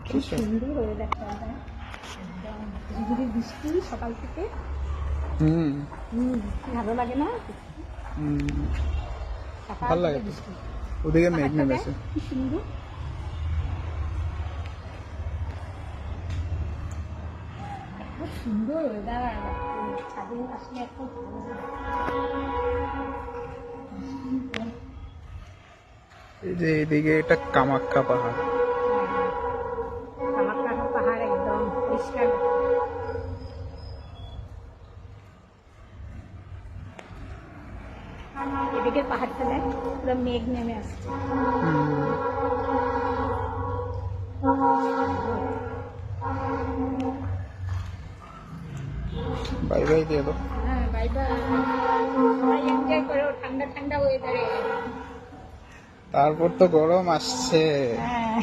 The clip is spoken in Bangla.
খুব সুন্দর ওয়েদারটা, একদম ঝিরিঝিরি বৃষ্টি সকাল থেকে। ভালো লাগে না? ভালো লাগে। ওদিকে মেঘ নেমেছে। কি সুন্দর, খুব সুন্দর ওয়েদার। ছাদে আসলে এত ভালো লাগে। এই যে এদিকে এটা কামাখ্যা পাহাড়। কামাখ্যা পাহাড় একদম পরিষ্কার। এদিকে পাহাড়টা দেখ, পুরো মেঘ নেমে আসছে। বাই বাই দিয়ে দাও। হ্যাঁ, বাই বাই। সবাই এনজয় করো ঠান্ডা ঠান্ডা ওয়েদারে। তারপর তো গরম আসছে। হ্যাঁ।